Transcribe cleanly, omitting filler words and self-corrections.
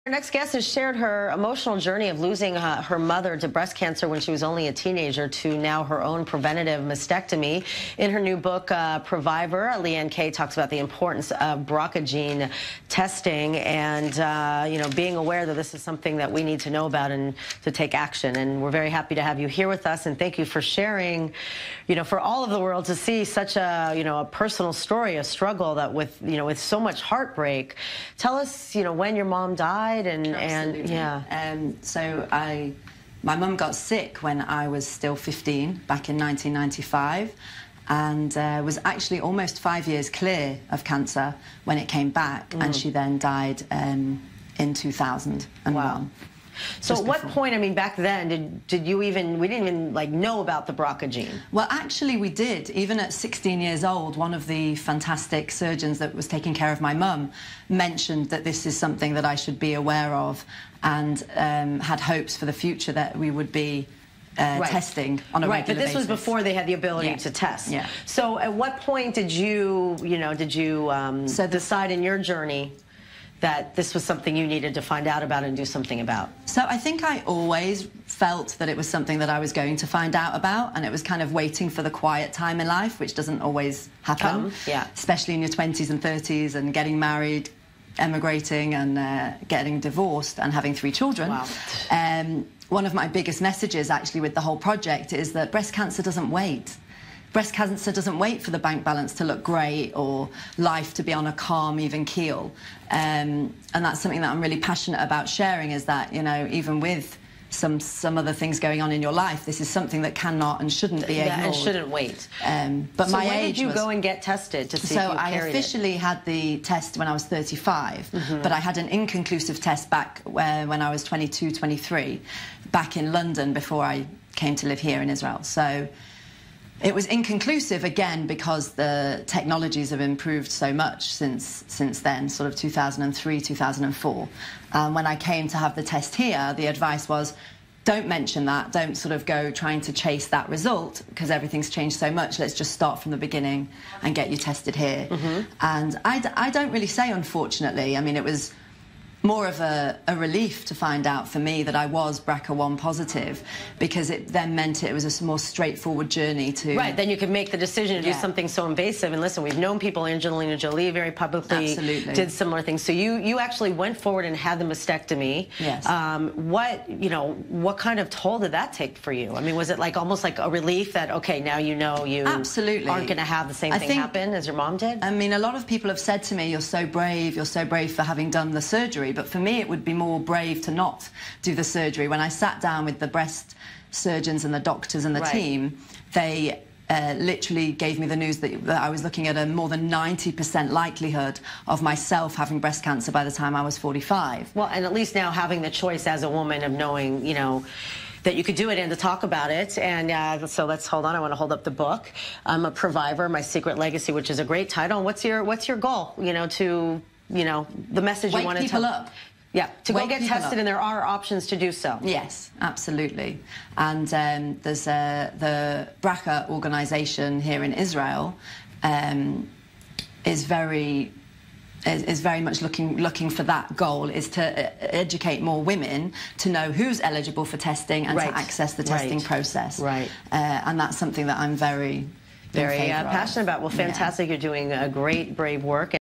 Our next guest has shared her emotional journey of losing her mother to breast cancer when she was only a teenager to now her own preventative mastectomy. In her new book, Provivor, Leanne Kaye talks about the importance of BRCA gene testing and, being aware that this is something that we need to know about and to take action. And we're very happy to have you here with us. And thank you for sharing, for all of the world to see such a personal story, a struggle that with so much heartbreak. Tell us, when your mom died. My mum got sick when I was still 15, back in 1995, and was actually almost 5 years clear of cancer when it came back, and she then died in 2001. Wow. So at what point, back then, we didn't even know about the BRCA gene? Well, actually we did. Even at 16 years old, one of the fantastic surgeons that was taking care of my mum mentioned that this is something that I should be aware of, and had hopes for the future that we would be testing on a regular basis. But this was before they had the ability to test. Yeah. So at what point did you, decide in your journey that this was something you needed to find out about and do something about? So I think I always felt that it was something that I was going to find out about, and it was kind of waiting for the quiet time in life, which doesn't always happen, especially in your 20s and 30s, and getting married, emigrating, and getting divorced, and having 3 children. Wow. One of my biggest messages, actually, with the whole project is that breast cancer doesn't wait. Breast cancer doesn't wait for the bank balance to look great or life to be on a calm, even keel. And that's something that I'm really passionate about sharing, is that, even with some other things going on in your life, this is something that cannot and shouldn't be ignored. And shouldn't wait. But so my when age did you go and get tested to see if you carried it? So I officially had the test when I was 35, but I had an inconclusive test back when I was 22, 23, back in London before I came to live here in Israel. So it was inconclusive, again, because the technologies have improved so much since then, sort of 2003, 2004. When I came to have the test here, the advice was, don't mention that, don't sort of go trying to chase that result, because everything's changed so much. Let's just start from the beginning and get you tested here. And I don't really say, unfortunately. It was more of a relief to find out for me that I was BRCA1 positive, because it then meant it was a more straightforward journey to... Right, then you could make the decision to do something so invasive. And listen, we've known people, Angelina Jolie very publicly did similar things. So you actually went forward and had the mastectomy. Yes. What kind of toll did that take for you? Was it almost like a relief that, okay, now you aren't going to have the same thing happen as your mom did? A lot of people have said to me, you're so brave for having done the surgery. But for me, it would be more brave to not do the surgery. When I sat down with the breast surgeons and the doctors and the team, they literally gave me the news that I was looking at a more than 90% likelihood of myself having breast cancer by the time I was 45. Well, and at least now having the choice as a woman of knowing, that you could do it and to talk about it. And so let's hold on. I want to hold up the book. I'm a Provivor, My Secret Legacy, which is a great title. And what's your goal, the message you want to tell? Wake people up. Yeah, to go get tested, and there are options to do so. Yes, absolutely. And there's the BRCA organisation here in Israel is very much looking for that goal, is to educate more women to know who's eligible for testing and to access the testing process. And that's something that I'm very passionate about. Well, fantastic. You're doing a great, brave work. And